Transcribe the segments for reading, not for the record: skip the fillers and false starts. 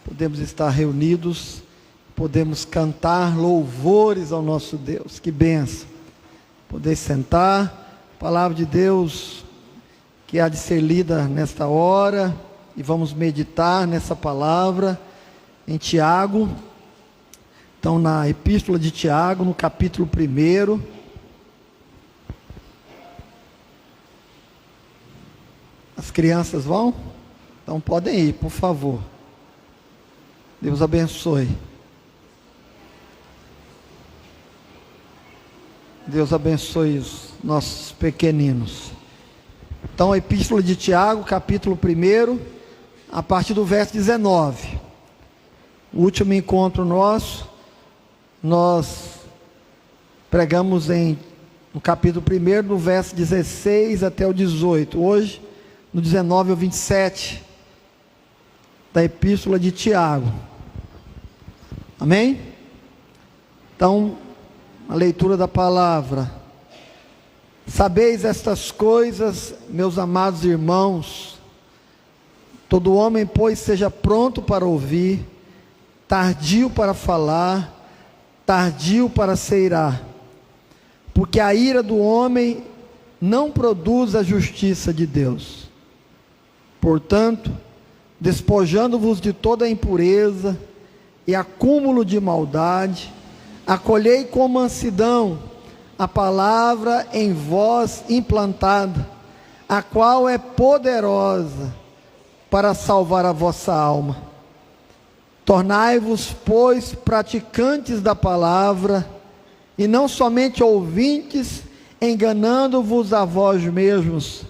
podemos estar reunidos, podemos cantar louvores ao nosso Deus. Que bênção poder sentar, palavra de Deus que há de ser lida nesta hora, e vamos meditar nessa palavra em Tiago. Então, na epístola de Tiago, no capítulo 1. As crianças vão? Então podem ir, por favor. Deus abençoe. Deus abençoe os nossos pequeninos. Então, a epístola de Tiago, capítulo 1, a partir do verso 19. O último encontro nosso, nós pregamos no capítulo 1, do verso 16 até o 18. Hoje, no 19 ao 27, da epístola de Tiago. Amém? Então, a leitura da palavra. Sabeis estas coisas, meus amados irmãos. Todo homem, pois, seja pronto para ouvir, tardio para falar, tardio para se irar. Porque a ira do homem não produz a justiça de Deus. Portanto, despojando-vos de toda a impureza e acúmulo de maldade, acolhei com mansidão a palavra em vós implantada, a qual é poderosa para salvar a vossa alma. Tornai-vos, pois, praticantes da palavra, e não somente ouvintes, enganando-vos a vós mesmos.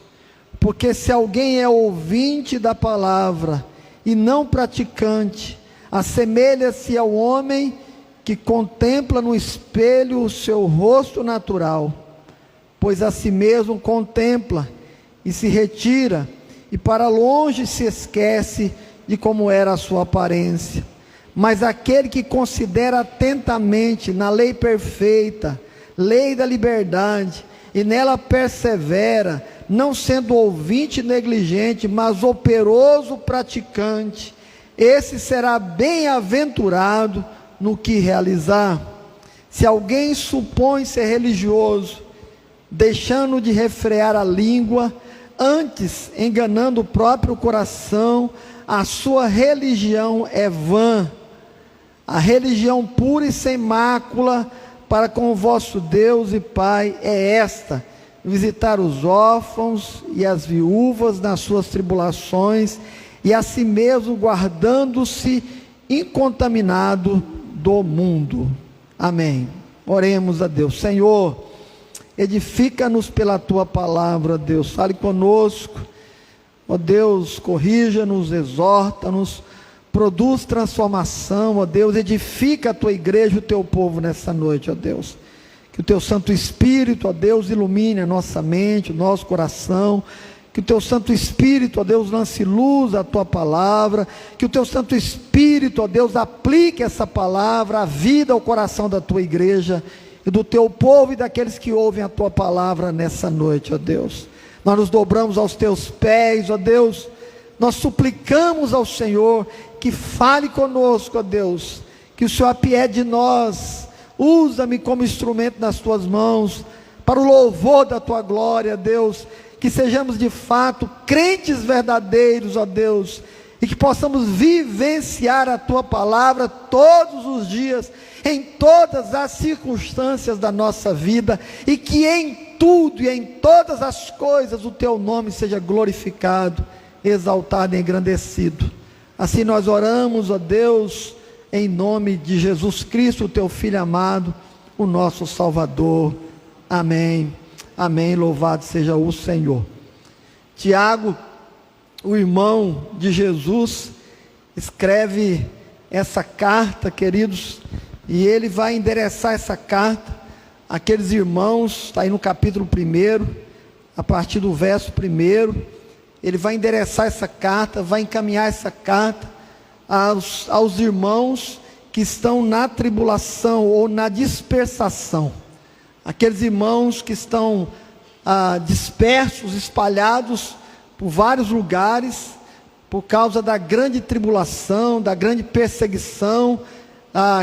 Porque se alguém é ouvinte da palavra e não praticante, assemelha-se ao homem que contempla no espelho o seu rosto natural, pois a si mesmo contempla e se retira, e para longe se esquece de como era a sua aparência. Mas aquele que considera atentamente na lei perfeita, lei da liberdade, e nela persevera, não sendo ouvinte negligente, mas operoso praticante, esse será bem-aventurado no que realizar. Se alguém supõe ser religioso, deixando de refrear a língua, antes enganando o próprio coração, a sua religião é vã. A religião pura e sem mácula para com o vosso Deus e Pai é esta: visitar os órfãos e as viúvas nas suas tribulações, e a si mesmo guardando-se incontaminado do mundo. Amém. Oremos a Deus. Senhor, edifica-nos pela tua palavra, Deus. Fale conosco, ó Deus, corrija-nos, exorta-nos, produz transformação, ó Deus, edifica a tua igreja, o teu povo nessa noite, ó Deus. Que o teu Santo Espírito, ó Deus, ilumine a nossa mente, o nosso coração. Que o teu Santo Espírito, ó Deus, lance luz à tua palavra. Que o teu Santo Espírito, ó Deus, aplique essa palavra à vida, ao coração da tua igreja e do teu povo e daqueles que ouvem a tua palavra nessa noite, ó Deus. Nós nos dobramos aos teus pés, ó Deus. Nós suplicamos ao Senhor que fale conosco, ó Deus. Que o Senhor apiede de nós. Usa-me como instrumento nas tuas mãos, para o louvor da tua glória, Deus. Que sejamos de fato crentes verdadeiros, ó Deus, e que possamos vivenciar a tua palavra todos os dias, em todas as circunstâncias da nossa vida, e que em tudo e em todas as coisas o teu nome seja glorificado, exaltado e engrandecido. Assim nós oramos, ó Deus, em nome de Jesus Cristo, o teu Filho amado, o nosso Salvador. Amém. Amém, louvado seja o Senhor. Tiago, o irmão de Jesus, escreve essa carta, queridos, e ele vai endereçar essa carta àqueles irmãos, está aí no capítulo 1, a partir do verso 1, ele vai endereçar essa carta, vai encaminhar essa carta aos irmãos que estão na tribulação ou na dispersação. Aqueles irmãos que estão dispersos, espalhados por vários lugares, por causa da grande tribulação, da grande perseguição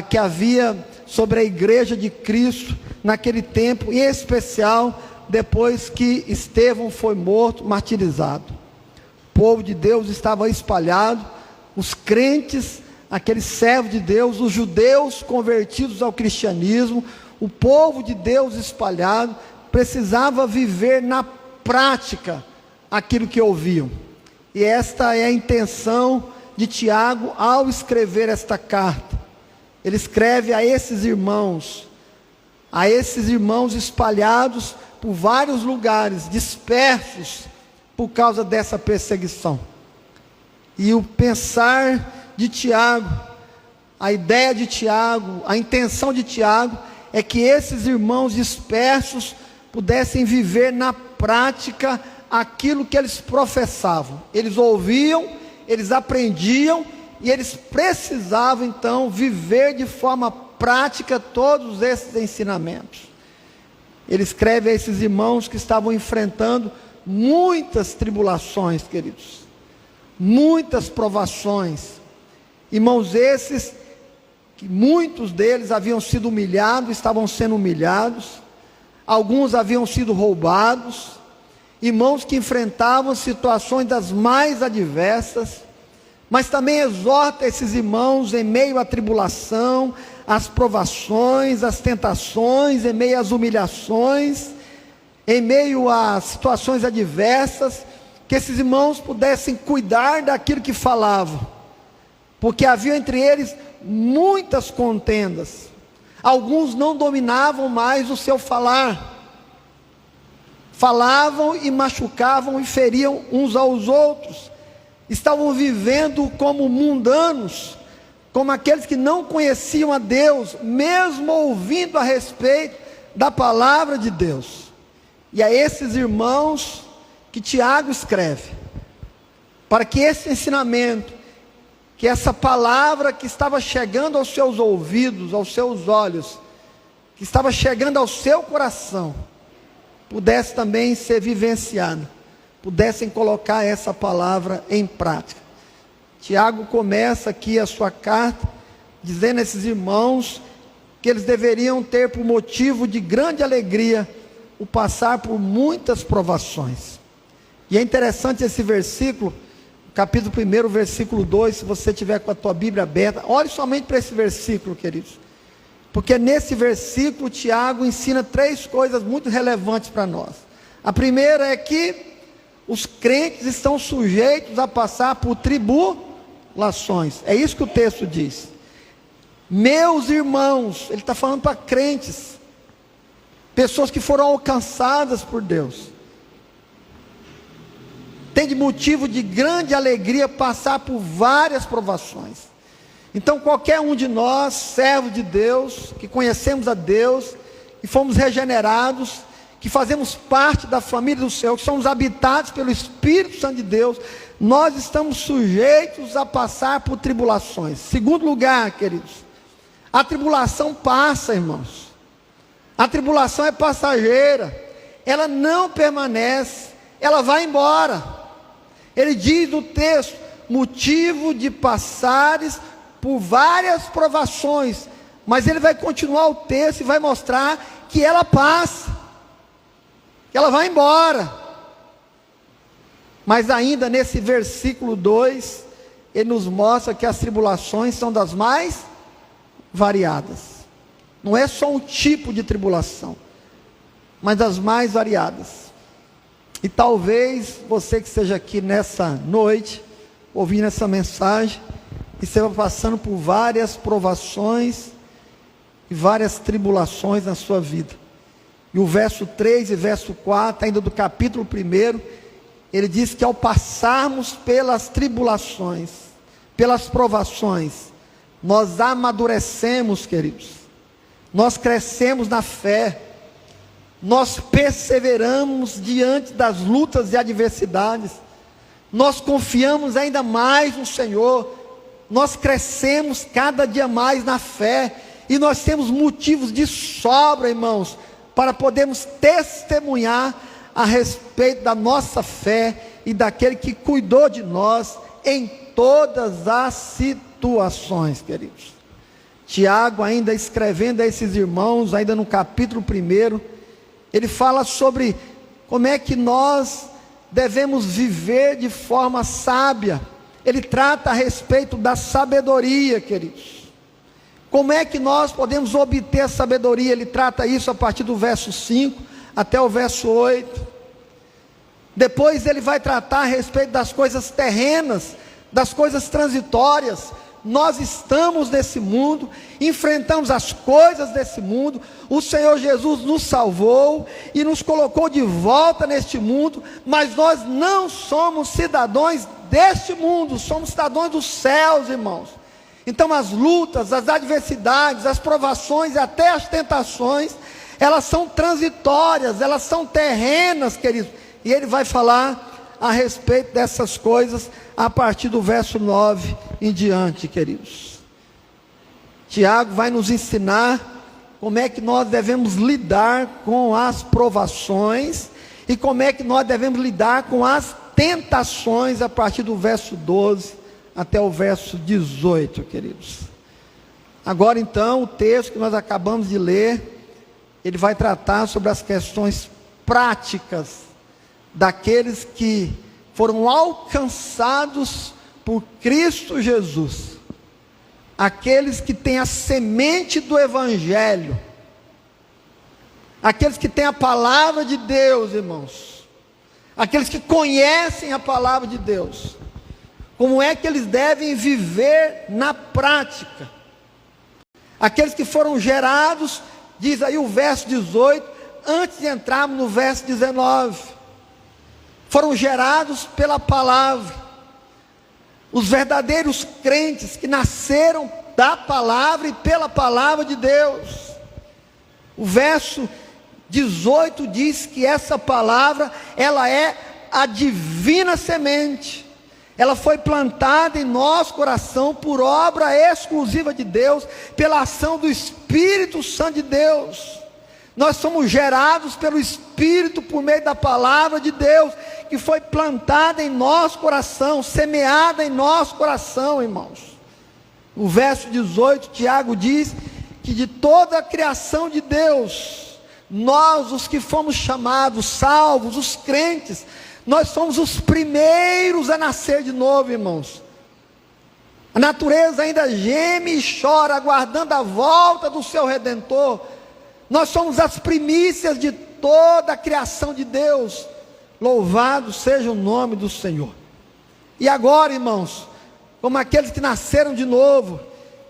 que havia sobre a igreja de Cristo naquele tempo, em especial depois que Estevão foi morto, martirizado. O povo de Deus estava espalhado, os crentes, aqueles servos de Deus, os judeus convertidos ao cristianismo, o povo de Deus espalhado, precisava viver na prática aquilo que ouviam. E esta é a intenção de Tiago ao escrever esta carta. Ele escreve a esses irmãos espalhados por vários lugares, dispersos por causa dessa perseguição. E o pensar de Tiago, a ideia de Tiago, a intenção de Tiago é que esses irmãos dispersos pudessem viver na prática aquilo que eles professavam. Eles ouviam, eles aprendiam e eles precisavam então viver de forma prática todos esses ensinamentos. Ele escreve a esses irmãos que estavam enfrentando muitas tribulações, queridos, muitas provações. Irmãos esses, que muitos deles haviam sido humilhados, estavam sendo humilhados, alguns haviam sido roubados, irmãos que enfrentavam situações das mais adversas, mas também exorta esses irmãos em meio à tribulação, às provações, às tentações, em meio às humilhações, em meio a situações adversas, que esses irmãos pudessem cuidar daquilo que falavam, porque havia entre eles muitas contendas. Alguns não dominavam mais o seu falar, falavam e machucavam e feriam uns aos outros, estavam vivendo como mundanos, como aqueles que não conheciam a Deus, mesmo ouvindo a respeito da palavra de Deus. E a esses irmãos que Tiago escreve, para que esse ensinamento, que essa palavra que estava chegando aos seus ouvidos, aos seus olhos, que estava chegando ao seu coração, pudesse também ser vivenciada, pudessem colocar essa palavra em prática. Tiago começa aqui a sua carta, dizendo a esses irmãos, que eles deveriam ter por motivo de grande alegria, o passar por muitas provações. E é interessante esse versículo, capítulo 1, versículo 2, se você tiver com a tua Bíblia aberta, olhe somente para esse versículo, queridos, porque nesse versículo Tiago ensina 3 coisas muito relevantes para nós. A primeira é que os crentes estão sujeitos a passar por tribulações, é isso que o texto diz. Meus irmãos, ele está falando para crentes, pessoas que foram alcançadas por Deus, tem de motivo de grande alegria passar por várias provações. Então qualquer um de nós, servo de Deus, que conhecemos a Deus, que fomos regenerados, que fazemos parte da família do Senhor, que somos habitados pelo Espírito Santo de Deus, nós estamos sujeitos a passar por tribulações. Segundo lugar, queridos, a tribulação passa, irmãos. A tribulação é passageira, ela não permanece, ela vai embora. Ele diz no texto, motivo de passares por várias provações, mas ele vai continuar o texto e vai mostrar que ela passa, que ela vai embora. Mas ainda nesse versículo 2, ele nos mostra que as tribulações são das mais variadas. Não é só um tipo de tribulação, mas das mais variadas. E talvez você que esteja aqui nessa noite, ouvindo essa mensagem, esteja passando por várias provações e várias tribulações na sua vida. E o verso 3 e verso 4, ainda do capítulo 1, ele diz que ao passarmos pelas tribulações, pelas provações, nós amadurecemos, queridos, nós crescemos na fé, nós perseveramos diante das lutas e adversidades, nós confiamos ainda mais no Senhor, nós crescemos cada dia mais na fé, e nós temos motivos de sobra, irmãos, para podermos testemunhar a respeito da nossa fé, e daquele que cuidou de nós em todas as situações, queridos. Tiago, ainda escrevendo a esses irmãos, ainda no capítulo 1, ele fala sobre como é que nós devemos viver de forma sábia. Ele trata a respeito da sabedoria, queridos. Como é que nós podemos obter a sabedoria? Ele trata isso a partir do verso 5 até o verso 8. Depois ele vai tratar a respeito das coisas terrenas, das coisas transitórias. Nós estamos nesse mundo, enfrentamos as coisas desse mundo. O Senhor Jesus nos salvou e nos colocou de volta neste mundo, mas nós não somos cidadãos deste mundo, somos cidadãos dos céus, irmãos. Então as lutas, as adversidades, as provações e até as tentações, elas são transitórias, elas são terrenas, queridos. E ele vai falar a respeito dessas coisas a partir do verso 9 em diante, queridos. Tiago vai nos ensinar como é que nós devemos lidar com as provações e como é que nós devemos lidar com as tentações a partir do verso 12 até o verso 18, queridos. Agora então, o texto que nós acabamos de ler, ele vai tratar sobre as questões práticas daqueles que foram alcançados por Cristo Jesus, aqueles que têm a semente do Evangelho, aqueles que têm a palavra de Deus, irmãos, aqueles que conhecem a palavra de Deus. Como é que eles devem viver na prática? Aqueles que foram gerados, diz aí o verso 18, antes de entrarmos no verso 19, foram gerados pela palavra. Os verdadeiros crentes que nasceram da palavra e pela palavra de Deus. O verso 18 diz que essa palavra, ela é a divina semente. Ela foi plantada em nosso coração por obra exclusiva de Deus, pela ação do Espírito Santo de Deus. Nós somos gerados pelo Espírito por meio da palavra de Deus, que foi plantada em nosso coração, semeada em nosso coração, irmãos. No verso 18, Tiago diz que de toda a criação de Deus, nós, os que fomos chamados, salvos, os crentes, nós somos os primeiros a nascer de novo, irmãos. A natureza ainda geme e chora, aguardando a volta do seu Redentor. Nós somos as primícias de toda a criação de Deus. Louvado seja o nome do Senhor. E agora, irmãos, como aqueles que nasceram de novo,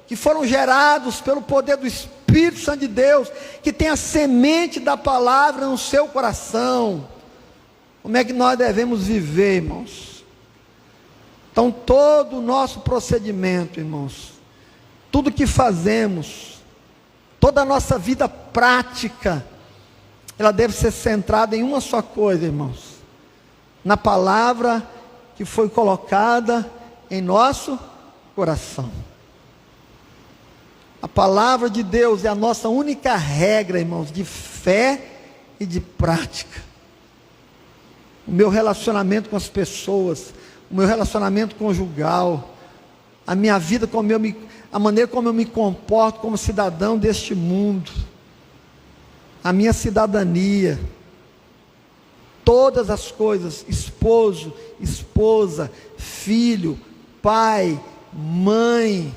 que foram gerados pelo poder do Espírito Santo de Deus, que tem a semente da palavra no seu coração, como é que nós devemos viver, irmãos? Então todo o nosso procedimento, irmãos, tudo que fazemos, toda a nossa vida prática, ela deve ser centrada em uma só coisa, irmãos: na palavra que foi colocada em nosso coração. A palavra de Deus é a nossa única regra, irmãos, de fé e de prática. O meu relacionamento com as pessoas, o meu relacionamento conjugal, a minha vida, a maneira como eu me comporto como cidadão deste mundo, a minha cidadania, todas as coisas, esposo, esposa, filho, pai, mãe,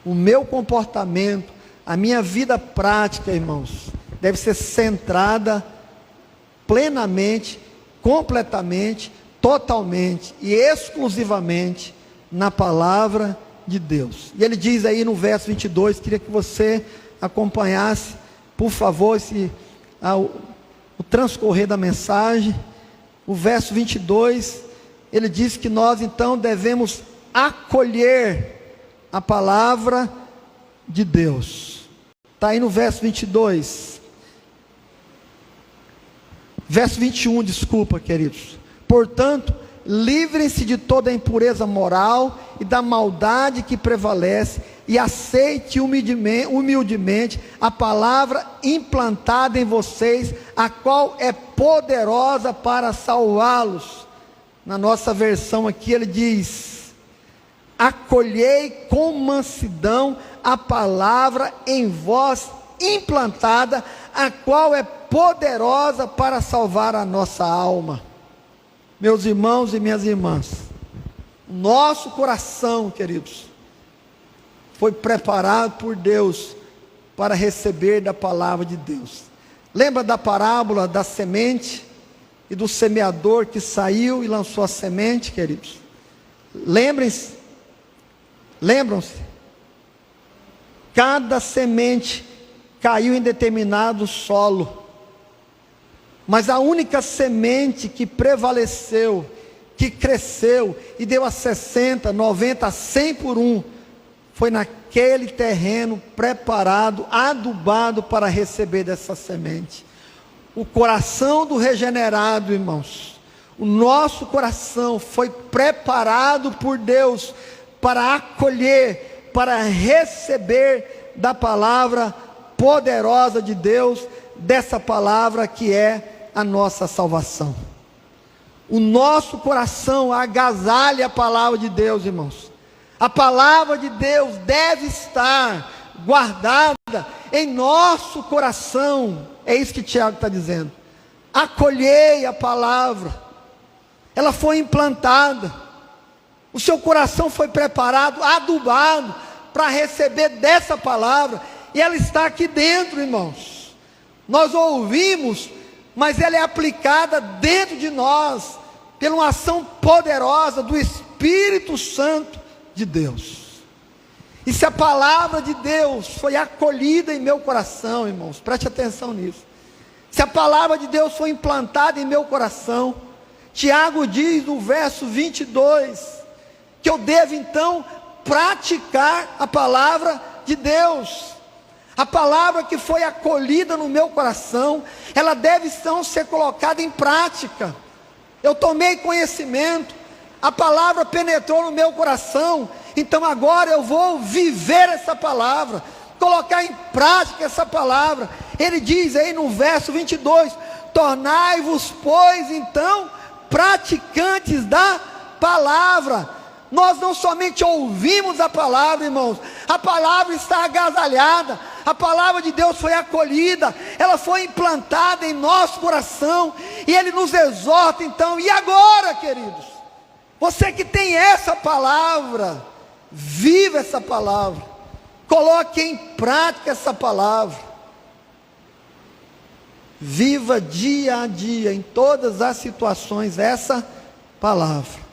o meu comportamento, a minha vida prática, irmãos, deve ser centrada plenamente, completamente, totalmente e exclusivamente na palavra de Deus. E ele diz aí no verso 22, queria que você acompanhasse, por favor, o transcorrer da mensagem. O verso 22, ele diz que nós então devemos acolher a palavra de Deus. Está aí no verso 22. Verso 21, desculpa, queridos. Portanto, livrem-se de toda a impureza moral e da maldade que prevalece, e aceite humildemente a palavra implantada em vocês, a qual é poderosa para salvá-los na nossa versão aqui, ele diz: acolhei com mansidão a palavra em vós implantada, a qual é poderosa para salvar a nossa alma. Meus irmãos e minhas irmãs, nosso coração, queridos, foi preparado por Deus para receber da palavra de Deus. Lembra da parábola da semente e do semeador que saiu e lançou a semente, queridos? Lembram-se? Cada semente caiu em determinado solo, mas a única semente que prevaleceu, que cresceu e deu a 60, 90, 100 por um, foi naquele terreno preparado, adubado para receber dessa semente. O coração do regenerado, irmãos, o nosso coração foi preparado por Deus para acolher, para receber da palavra poderosa de Deus, dessa palavra que é a nossa salvação. O nosso coração agasalha a palavra de Deus, irmãos. A palavra de Deus deve estar guardada em nosso coração. É isso que Tiago está dizendo. Acolhei a palavra, ela foi implantada, o seu coração foi preparado, adubado, para receber dessa palavra, e ela está aqui dentro, irmãos. Nós ouvimos, mas ela é aplicada dentro de nós, pela uma ação poderosa do Espírito Santo de Deus. E se a palavra de Deus foi acolhida em meu coração, irmãos, preste atenção nisso. Se a palavra de Deus foi implantada em meu coração, Tiago diz no verso 22, que eu devo então praticar a palavra de Deus. A palavra que foi acolhida no meu coração, ela deve então ser colocada em prática. Eu tomei conhecimento, a palavra penetrou no meu coração, então agora eu vou viver essa palavra, colocar em prática essa palavra. Ele diz aí no verso 22, tornai-vos, pois, então, praticantes da palavra. Nós não somente ouvimos a palavra, irmãos, a palavra está agasalhada, a palavra de Deus foi acolhida, ela foi implantada em nosso coração, e Ele nos exorta então, e agora, queridos? Você que tem essa palavra, viva essa palavra, coloque em prática essa palavra, viva dia a dia, em todas as situações, essa palavra.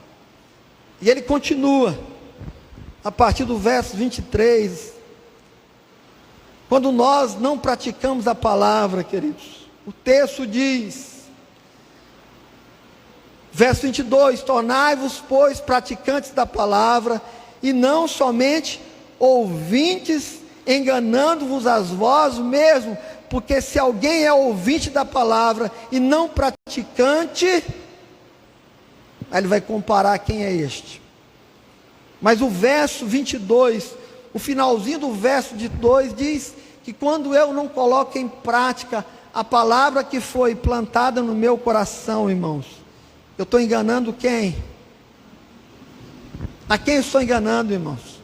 E ele continua, a partir do verso 23, quando nós não praticamos a palavra, queridos, o texto diz, verso 22, tornai-vos, pois, praticantes da palavra, e não somente ouvintes, enganando-vos a vós mesmos, porque se alguém é ouvinte da palavra, e não praticante, aí ele vai comparar quem é este. Mas o verso 22, o finalzinho do verso 22 diz que quando eu não coloco em prática a palavra que foi plantada no meu coração, irmãos, eu estou enganando quem? A quem eu estou enganando, irmãos?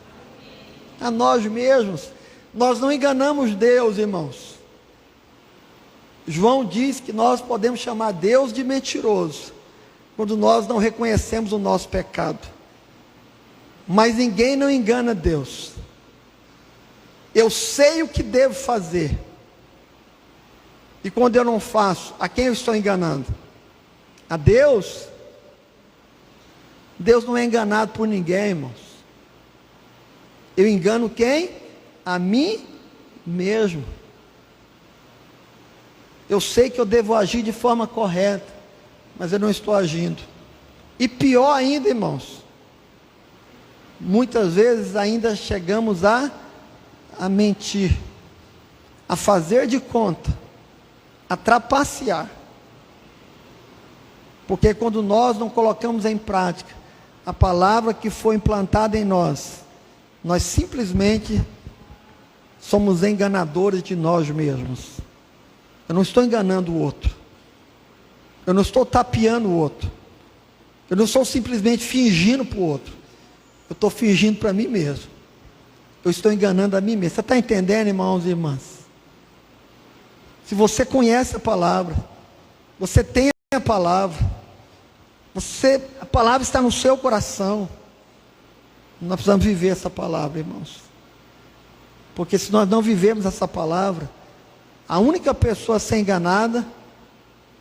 A nós mesmos. Nós não enganamos Deus, irmãos. João diz que nós podemos chamar Deus de mentiroso quando nós não reconhecemos o nosso pecado. Mas ninguém não engana Deus. Eu sei o que devo fazer, e quando eu não faço, a quem eu estou enganando? A Deus? Deus não é enganado por ninguém, irmãos. Eu engano quem? A mim mesmo. Eu sei que eu devo agir de forma correta, mas eu não estou agindo. E pior ainda, irmãos, muitas vezes ainda chegamos a mentir, a fazer de conta, a trapacear. Porque quando nós não colocamos em prática a palavra que foi implantada em nós, nós simplesmente somos enganadores de nós mesmos. Eu não estou enganando o outro, eu não estou tapeando o outro, Eu não estou simplesmente fingindo para o outro. Eu estou fingindo para mim mesmo. Eu estou enganando a mim mesmo. Você está entendendo, irmãos e irmãs? Se você conhece a palavra, você tem a palavra, a palavra está no seu coração. Nós precisamos viver essa palavra, irmãos. Porque se nós não vivemos essa palavra, a única pessoa a ser enganada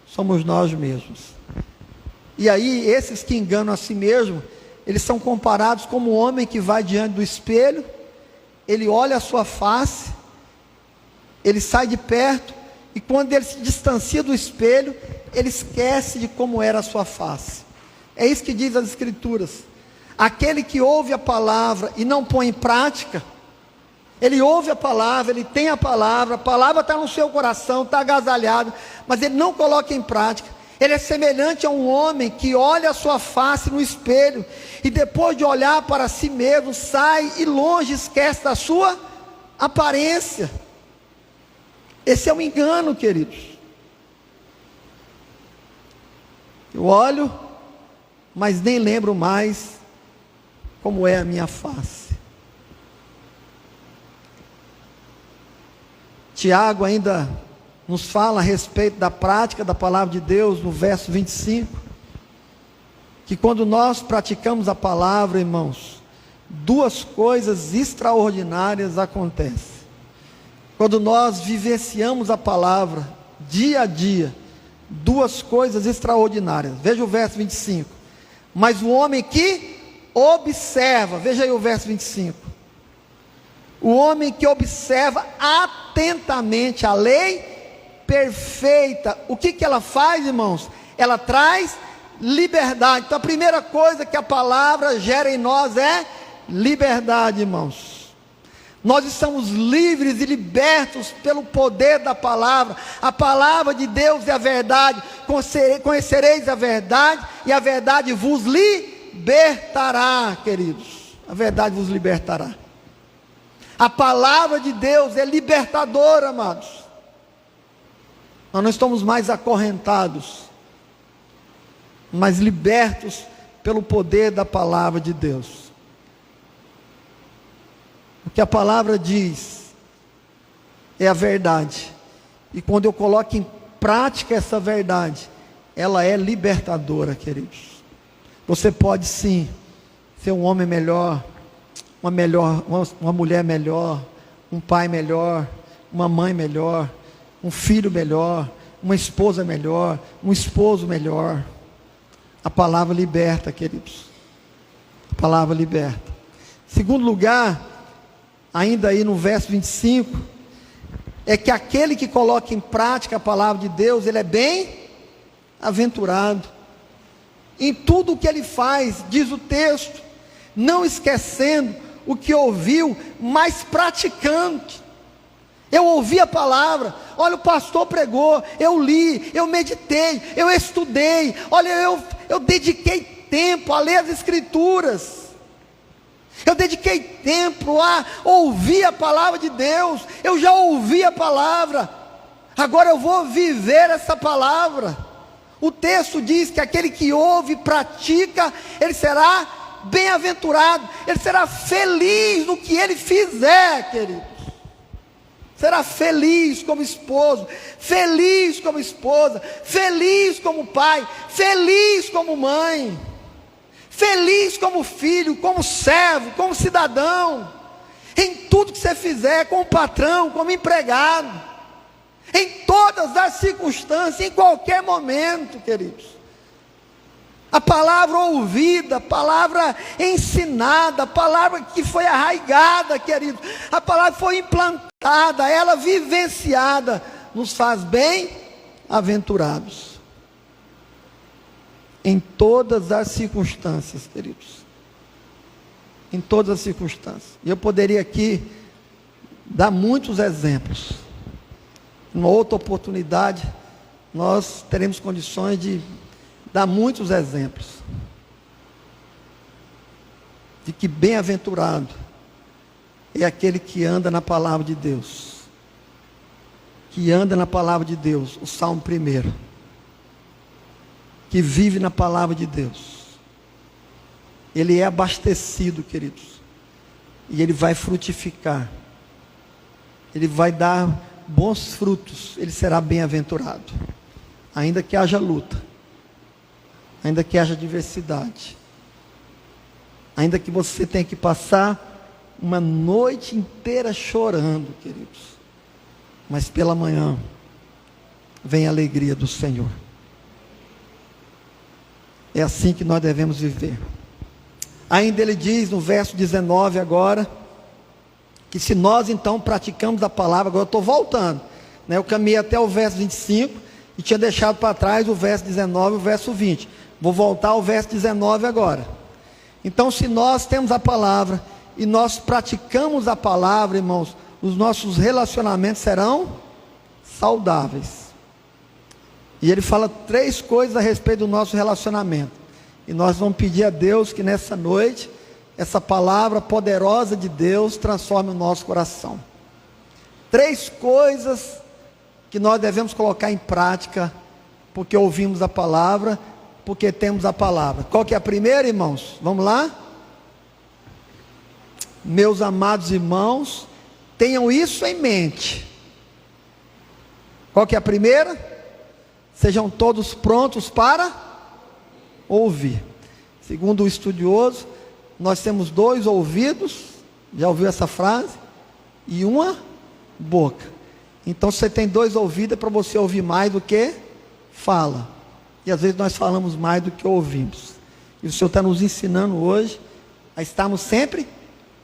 somos nós mesmos. E aí, esses que enganam a si mesmo, eles são comparados como um homem que vai diante do espelho, ele olha a sua face, ele sai de perto, e quando ele se distancia do espelho, ele esquece de como era a sua face. É isso que diz as Escrituras. Aquele que ouve a palavra e não põe em prática, ele ouve a palavra, ele tem a palavra está no seu coração, está agasalhado, mas ele não coloca em prática. Ele é semelhante a um homem que olha a sua face no espelho, e depois de olhar para si mesmo, sai e longe esquece da sua aparência. Esse é um engano, queridos. Eu olho, mas nem lembro mais como é a minha face. Tiago ainda nos fala a respeito da prática da palavra de Deus, no verso 25, que quando nós praticamos a palavra, irmãos, duas coisas extraordinárias acontecem. Quando nós vivenciamos a palavra, dia a dia, duas coisas extraordinárias. Veja o verso 25. Mas o homem que observa, veja aí o verso 25. O homem que observa atentamente a lei perfeita, o que ela faz, irmãos? Ela traz liberdade. Então a primeira coisa que a palavra gera em nós é liberdade, irmãos. Nós estamos livres e libertos pelo poder da palavra. A palavra de Deus é a verdade. Conhecereis a verdade, e a verdade vos libertará, queridos. A verdade vos libertará. A palavra de Deus é libertadora, amados. Nós não estamos mais acorrentados, mas libertos pelo poder da palavra de Deus. O que a palavra diz é a verdade, e quando eu coloco em prática essa verdade, ela é libertadora, queridos. Você pode sim ser um homem melhor, uma mulher melhor, um pai melhor, uma mãe melhor, um filho melhor, uma esposa melhor, um esposo melhor. A palavra liberta, queridos. A palavra liberta. Segundo lugar, ainda aí no verso 25, é que aquele que coloca em prática a palavra de Deus, ele é bem-aventurado. Em tudo o que ele faz, diz o texto, não esquecendo o que ouviu, mas praticando. Eu ouvi a palavra, olha, o pastor pregou, eu li, eu meditei, eu estudei, olha, eu dediquei tempo a ler as Escrituras, eu dediquei tempo a ouvir a palavra de Deus, eu já ouvi a palavra, agora eu vou viver essa palavra. O texto diz que aquele que ouve e pratica, ele será bem-aventurado, ele será feliz no que ele fizer, queridos. Será feliz como esposo, feliz como esposa, feliz como pai, feliz como mãe, feliz como filho, como servo, como cidadão, em tudo que você fizer, como patrão, como empregado, em todas as circunstâncias, em qualquer momento, queridos. A palavra ouvida, a palavra ensinada, a palavra que foi arraigada, querido, a palavra foi implantada, ela vivenciada, nos faz bem-aventurados. Em todas as circunstâncias, queridos. Em todas as circunstâncias. E eu poderia aqui dar muitos exemplos. Numa outra oportunidade, nós teremos condições de dá muitos exemplos de que bem-aventurado é aquele que anda na palavra de Deus, que anda na palavra de Deus, o Salmo 1, que vive na palavra de Deus. ele é abastecido, queridos, e ele vai frutificar, ele vai dar bons frutos, ele será bem-aventurado, ainda que haja luta, ainda que haja adversidade, ainda que você tenha que passar uma noite inteira chorando, queridos, mas pela manhã vem a alegria do Senhor. É assim que nós devemos viver. Ainda ele diz no verso 19 agora, que se nós então praticamos a palavra, agora eu estou voltando, né? Eu caminhei até o verso 25 e tinha deixado para trás o verso 19 e o verso 20. Vou voltar ao verso 19 agora. Então, se nós temos a palavra e nós praticamos a palavra, irmãos, os nossos relacionamentos serão saudáveis. E ele fala 3 coisas a respeito do nosso relacionamento. E nós vamos pedir a Deus que nessa noite, essa palavra poderosa de Deus transforme o nosso coração. 3 coisas que nós devemos colocar em prática, porque ouvimos a palavra, porque temos a palavra. Qual que é a primeira, irmãos? Vamos lá? Meus amados irmãos, tenham isso em mente. Qual que é a primeira? Sejam todos prontos para ouvir. Segundo o estudioso, nós temos 2 ouvidos, já ouviu essa frase? E uma boca. Então, se você tem 2 ouvidos, é para você ouvir mais do que fala. E às vezes nós falamos mais do que ouvimos. E o Senhor está nos ensinando hoje a estarmos sempre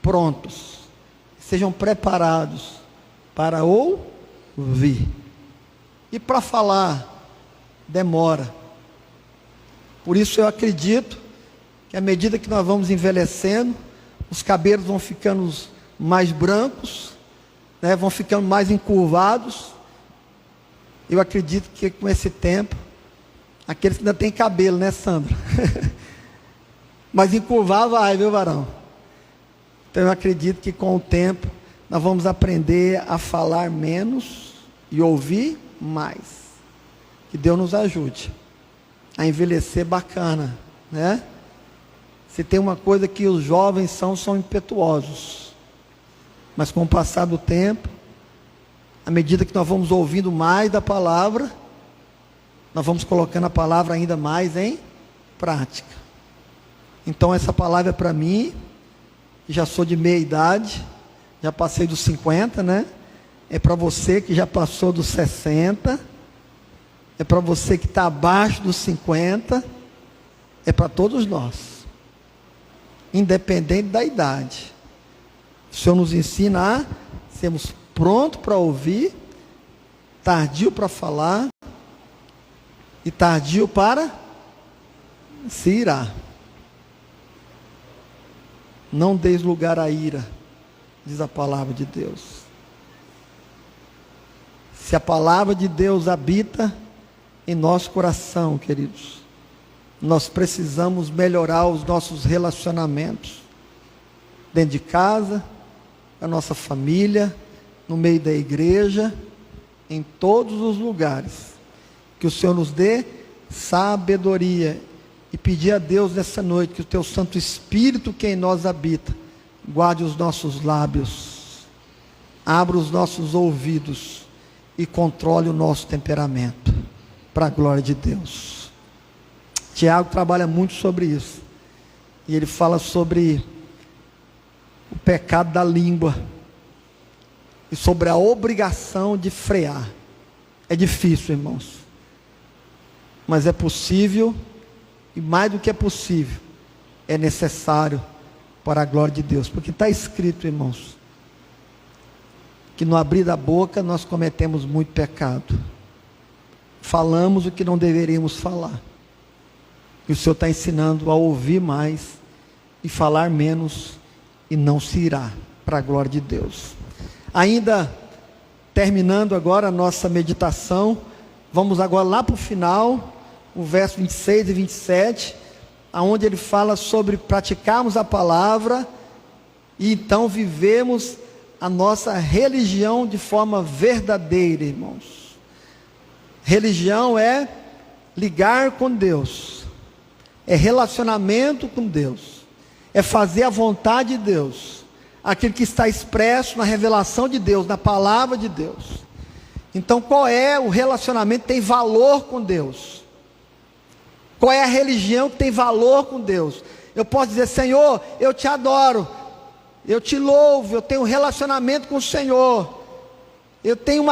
prontos. Sejam preparados para ouvir. E para falar, demora. Por isso eu acredito que à medida que nós vamos envelhecendo, os cabelos vão ficando mais brancos, né, vão ficando mais encurvados. Eu acredito que com esse tempo, aqueles que ainda têm cabelo, né, Sandra? Mas encurvar vai, viu, varão? Então eu acredito que com o tempo nós vamos aprender a falar menos e ouvir mais. Que Deus nos ajude a envelhecer bacana, né? Se tem uma coisa que os jovens são impetuosos. Mas com o passar do tempo, à medida que nós vamos ouvindo mais da palavra, nós vamos colocando a palavra ainda mais em prática. Então essa palavra é para mim, já sou de meia idade, já passei dos 50, né? É para você que já passou dos 60, é para você que está abaixo dos 50, é para todos nós, independente da idade. O Senhor nos ensina a sermos prontos para ouvir, tardio para falar e tardio para se irar. Não deis lugar à ira, diz a palavra de Deus. Se a palavra de Deus habita em nosso coração, queridos, nós precisamos melhorar os nossos relacionamentos, dentro de casa, a nossa família, no meio da igreja, em todos os lugares. Que o Senhor nos dê sabedoria, e pedir a Deus nessa noite que o teu Santo Espírito que em nós habita, guarde os nossos lábios, abra os nossos ouvidos e controle o nosso temperamento, para a glória de Deus. Tiago trabalha muito sobre isso, e ele fala sobre o pecado da língua, e sobre a obrigação de frear. É difícil, irmãos, mas é possível, e mais do que é possível, é necessário para a glória de Deus, porque está escrito, irmãos, que no abrir da boca nós cometemos muito pecado, falamos o que não deveríamos falar, e o Senhor está ensinando a ouvir mais, e falar menos, e não se irar, para a glória de Deus. Ainda terminando agora a nossa meditação, vamos agora lá para o final, o verso 26 e 27, aonde ele fala sobre praticarmos a palavra, e então vivemos a nossa religião de forma verdadeira, irmãos. Religião é ligar com Deus, é relacionamento com Deus, é fazer a vontade de Deus, aquilo que está expresso na revelação de Deus, na palavra de Deus. Então, qual é o relacionamento que tem valor com Deus? Qual é a religião que tem valor com Deus? Eu posso dizer: Senhor, eu te adoro, eu te louvo, eu tenho um relacionamento com o Senhor, eu tenho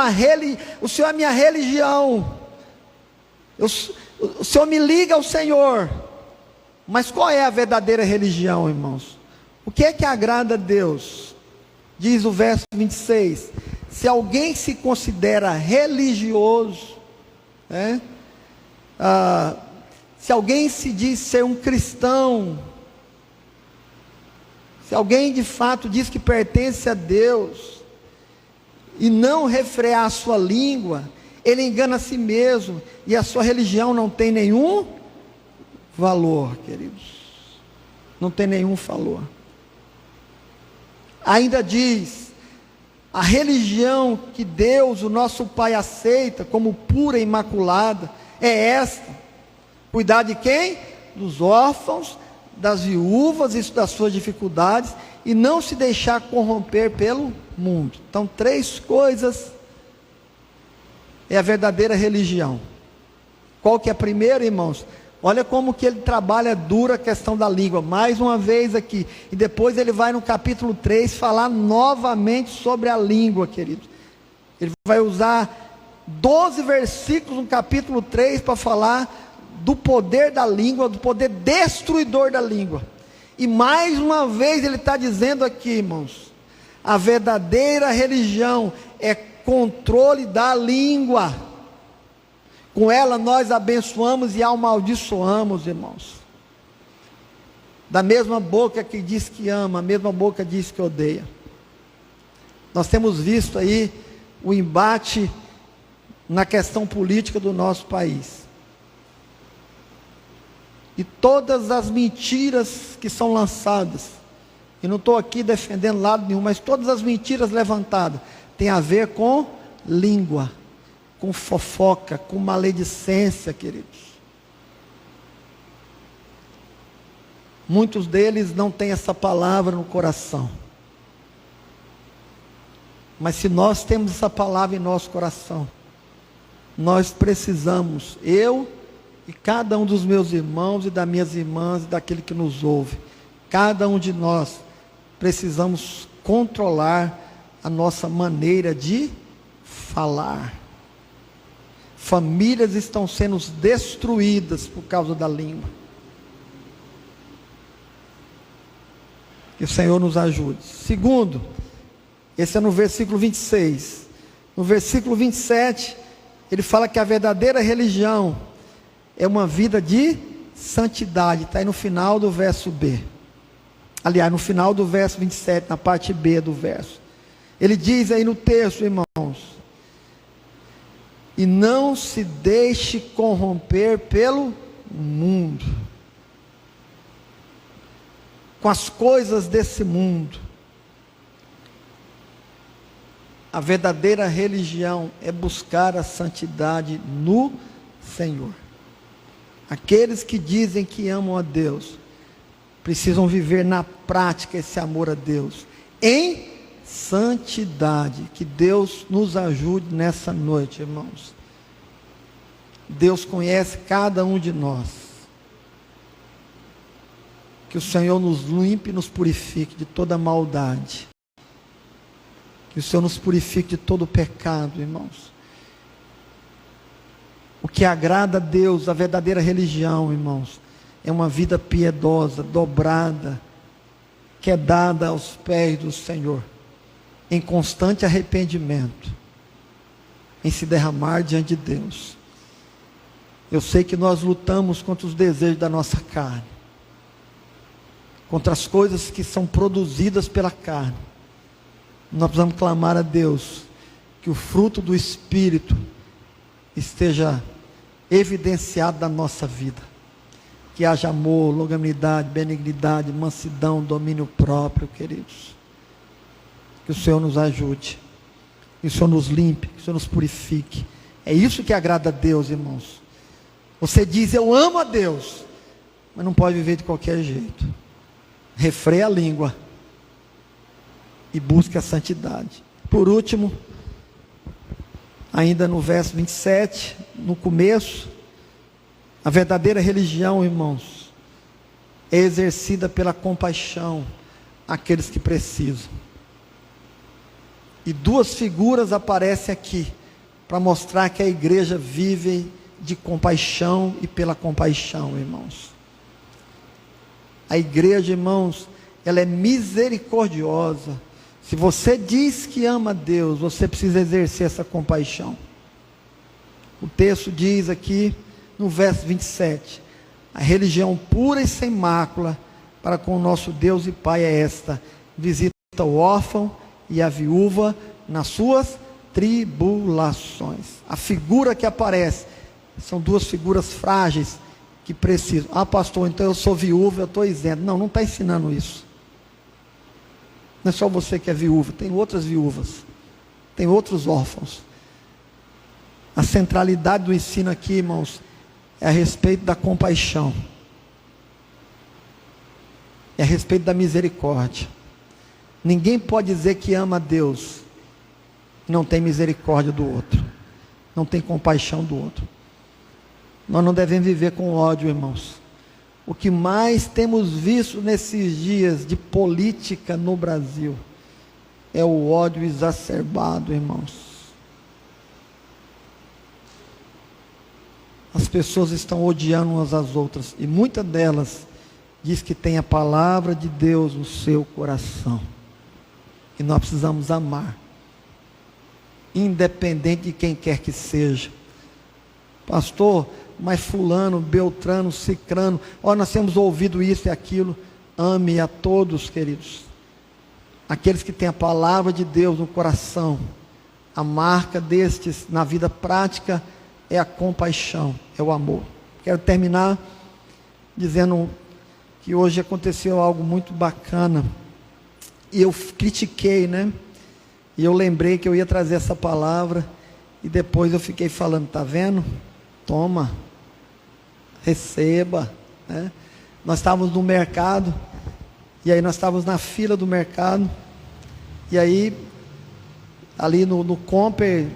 o Senhor é minha religião, o Senhor me liga ao Senhor. Mas qual é a verdadeira religião, irmãos? O que é que agrada a Deus? Diz o verso 26, se alguém se considera religioso, se alguém se diz ser um cristão, se alguém de fato diz que pertence a Deus, e não refrear a sua língua, ele engana a si mesmo, e a sua religião não tem nenhum valor, queridos, não tem nenhum valor. Ainda diz, a religião que Deus, o nosso Pai, aceita como pura e imaculada, é esta: cuidar de quem? Dos órfãos, das viúvas e das suas dificuldades, e não se deixar corromper pelo mundo. Então, 3 coisas é a verdadeira religião. Qual que é a primeira, irmãos? Olha como que ele trabalha dura a questão da língua, mais uma vez aqui, e depois ele vai no capítulo 3 falar novamente sobre a língua, queridos. Ele vai usar 12 versículos no capítulo 3 para falar do poder da língua, do poder destruidor da língua. E mais uma vez ele está dizendo aqui, irmãos, a verdadeira religião é controle da língua. Com ela nós abençoamos e amaldiçoamos, irmãos. Da mesma boca que diz que ama, a mesma boca diz que odeia. Nós temos visto aí o embate na questão política do nosso país. E todas as mentiras que são lançadas, e não estou aqui defendendo lado nenhum, mas todas as mentiras levantadas, tem a ver com língua, com fofoca, com maledicência, queridos. Muitos deles não têm essa palavra no coração. Mas se nós temos essa palavra em nosso coração, nós precisamos, eu e cada um dos meus irmãos e das minhas irmãs e daquele que nos ouve, cada um de nós precisamos controlar a nossa maneira de falar. Famílias estão sendo destruídas por causa da língua. Que o Senhor nos ajude. Segundo, esse é no versículo 26. No versículo 27, ele fala que a verdadeira religião é uma vida de santidade. Está aí no final do verso B. Aliás, no final do verso 27, na parte B do verso. Ele diz aí no texto, irmãos: e não se deixe corromper pelo mundo, com as coisas desse mundo. A verdadeira religião é buscar a santidade no Senhor. Aqueles que dizem que amam a Deus, precisam viver na prática esse amor a Deus, em santidade. Que Deus nos ajude nessa noite, irmãos. Deus conhece cada um de nós. Que o Senhor nos limpe e nos purifique de toda maldade. Que o Senhor nos purifique de todo pecado, irmãos. O que agrada a Deus, a verdadeira religião, irmãos, é uma vida piedosa, dobrada, que é dada aos pés do Senhor, em constante arrependimento, em se derramar diante de Deus. Eu sei que nós lutamos contra os desejos da nossa carne, contra as coisas que são produzidas pela carne. Nós precisamos clamar a Deus, que o fruto do Espírito esteja evidenciado na nossa vida. Que haja amor, longanimidade, benignidade, mansidão, domínio próprio, queridos. Que o Senhor nos ajude, que o Senhor nos limpe, que o Senhor nos purifique. É isso que agrada a Deus, irmãos. Você diz: eu amo a Deus, mas não pode viver de qualquer jeito. refreia a língua e busque a santidade. Por último, ainda no verso 27, no começo, a verdadeira religião, irmãos, é exercida pela compaixão àqueles que precisam. E duas figuras aparecem aqui para mostrar que a igreja vive de compaixão e pela compaixão, irmãos. A igreja, irmãos, ela é misericordiosa. Se você diz que ama a Deus, você precisa exercer essa compaixão. O texto diz aqui, no verso 27, a religião pura e sem mácula para com o nosso Deus e Pai é esta: visita o órfão e a viúva nas suas tribulações. A figura que aparece são duas figuras frágeis que precisam. Ah, pastor, então eu sou viúva, eu estou isento. Não, não está ensinando isso. Não é só você que é viúva, tem outras viúvas, tem outros órfãos. A centralidade do ensino aqui, irmãos, é a respeito da compaixão, é a respeito da misericórdia. Ninguém pode dizer que ama a Deus, não tem misericórdia do outro, não tem compaixão do outro. Nós não devemos viver com ódio, irmãos. O que mais temos visto nesses dias de política no Brasil é o ódio exacerbado, irmãos. As pessoas estão odiando umas às outras, e muitas delas diz que tem a palavra de Deus no seu coração, e nós precisamos amar, independente de quem quer que seja. Pastor, mas fulano, beltrano, cicrano, nós temos ouvido isso e aquilo. Ame a todos, queridos, aqueles que têm a palavra de Deus no coração. A marca destes na vida prática é a compaixão, é o amor. Quero terminar dizendo que hoje aconteceu algo muito bacana, e eu critiquei, né? E eu lembrei que eu ia trazer essa palavra, e depois eu fiquei falando, tá vendo? Toma, receba, né? Nós estávamos no mercado, e aí nós estávamos na fila do mercado, e aí ali no Comper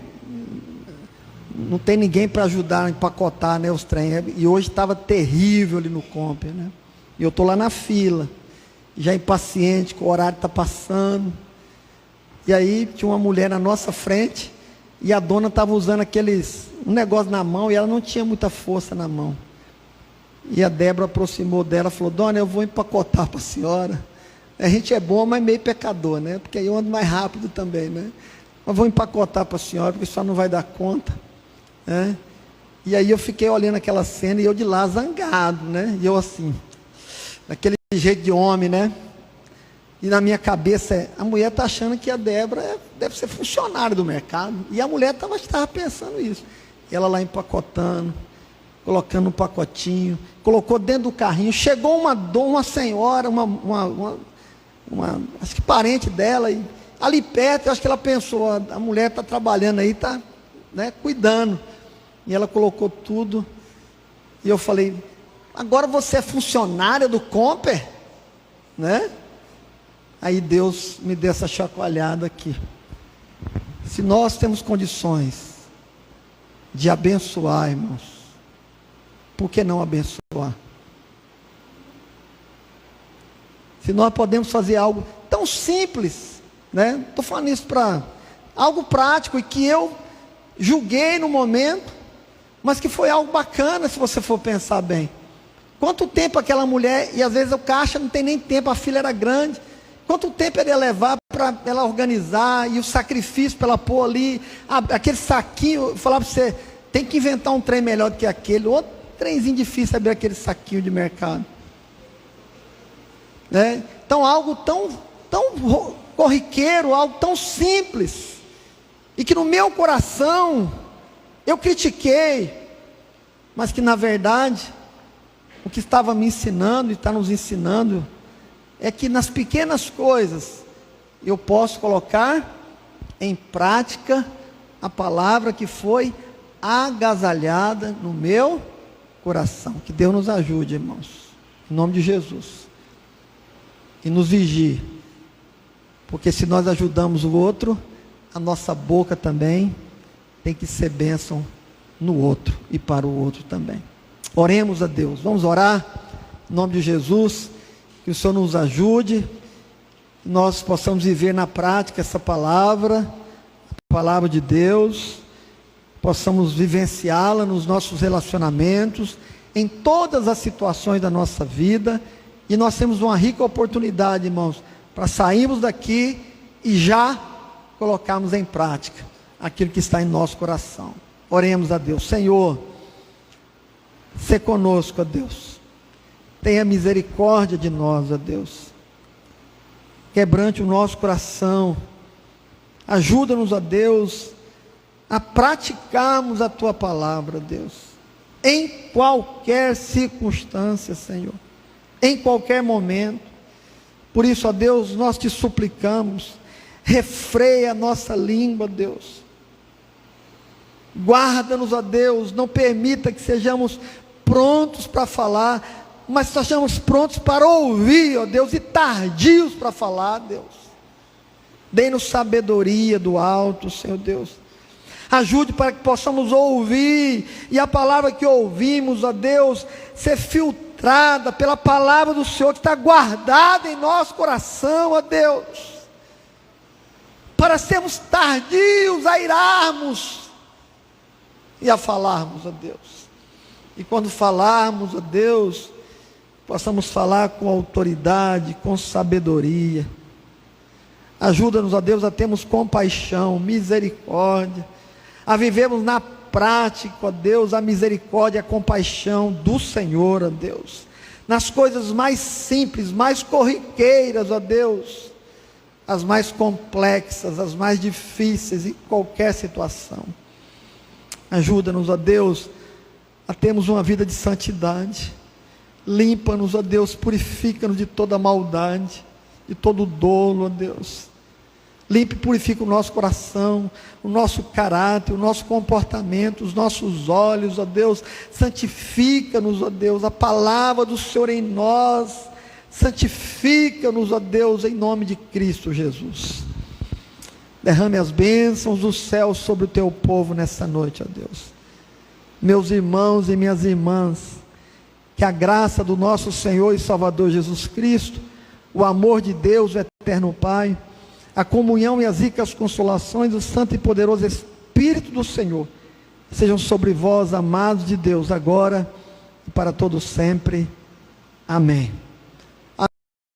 não tem ninguém para ajudar a empacotar, né, os trem, e hoje estava terrível ali no Comper, né? E eu estou lá na fila, já impaciente, que o horário está passando, e aí tinha uma mulher na nossa frente, e a dona estava usando um negócio na mão, e ela não tinha muita força na mão. E a Débora aproximou dela e falou: dona, eu vou empacotar para a senhora. A gente é bom, mas meio pecador, né? Porque aí eu ando mais rápido também, né? Mas vou empacotar para a senhora, porque a senhora não vai dar conta, né? E aí eu fiquei olhando aquela cena, e eu de lá zangado, né? E eu assim, daquele jeito de homem, né? E na minha cabeça, a mulher está achando que a Débora deve ser funcionária do mercado. E a mulher estava pensando isso. Ela lá empacotando, colocando um pacotinho, colocou dentro do carrinho. Chegou uma senhora, acho que parente dela, e ali perto, eu acho que ela pensou, a mulher está trabalhando aí, está, né, cuidando. E ela colocou tudo. E eu falei: agora você é funcionária do Comper? Né? Aí Deus me deu essa chacoalhada aqui. Se nós temos condições de abençoar, irmãos, por que não abençoar? Se nós podemos fazer algo tão simples, né? Estou falando isso para algo prático, e que eu julguei no momento, mas que foi algo bacana, se você for pensar bem. Quanto tempo aquela mulher, e às vezes o caixa não tem nem tempo, a fila era grande, quanto tempo ele ia levar para ela organizar, e o sacrifício para ela pôr ali, aquele saquinho. Falar para você, tem que inventar um trem melhor do que aquele, outro trenzinho difícil abrir aquele saquinho de mercado, né? Então algo tão corriqueiro, algo tão simples, e que no meu coração eu critiquei, mas que na verdade o que estava me ensinando e está nos ensinando é que nas pequenas coisas eu posso colocar em prática a palavra que foi agasalhada no meu coração. Que Deus nos ajude, irmãos, em nome de Jesus. e nos vigie, porque se nós ajudamos o outro, a nossa boca também tem que ser bênção no outro e para o outro também. Oremos a Deus, vamos orar em nome de Jesus, que o Senhor nos ajude, que nós possamos viver na prática essa palavra, a palavra de Deus, possamos vivenciá-la nos nossos relacionamentos, em todas as situações da nossa vida, e nós temos uma rica oportunidade, irmãos, para sairmos daqui e já colocarmos em prática aquilo que está em nosso coração. Oremos a Deus. Senhor, sê conosco, ó Deus, tenha misericórdia de nós, ó Deus, quebrante o nosso coração, ajuda-nos, ó Deus, a praticarmos a Tua palavra, Deus, em qualquer circunstância, Senhor, em qualquer momento. Por isso, ó Deus, nós te suplicamos, refreia a nossa língua, Deus, guarda-nos, ó Deus, não permita que sejamos prontos para falar, mas sejamos prontos para ouvir, ó Deus, e tardios para falar, Deus. Dê-nos sabedoria do alto, Senhor Deus, ajude para que possamos ouvir, e a palavra que ouvimos, ó Deus, ser filtrada pela palavra do Senhor, que está guardada em nosso coração, ó Deus, para sermos tardios a irarmos, e a falarmos, ó Deus, e quando falarmos, ó Deus, possamos falar com autoridade, com sabedoria. Ajuda-nos, ó Deus, a termos compaixão, misericórdia, a vivermos na prática, ó Deus, a misericórdia e a compaixão do Senhor, ó Deus, nas coisas mais simples, mais corriqueiras, ó Deus, as mais complexas, as mais difíceis, em qualquer situação. Ajuda-nos, ó Deus, a termos uma vida de santidade. Limpa-nos, ó Deus, purifica-nos de toda maldade, de todo dolo, ó Deus. Limpa e purifica o nosso coração, o nosso caráter, o nosso comportamento, os nossos olhos, ó Deus. Santifica-nos, ó Deus, a palavra do Senhor em nós. Santifica-nos, ó Deus, em nome de Cristo Jesus. Derrame as bênçãos do céu sobre o teu povo nessa noite, ó Deus. Meus irmãos e minhas irmãs, que a graça do nosso Senhor e Salvador Jesus Cristo, o amor de Deus, o eterno Pai, a comunhão e as ricas consolações do santo e poderoso Espírito do Senhor, sejam sobre vós, amados de Deus, agora e para todos sempre. Amém.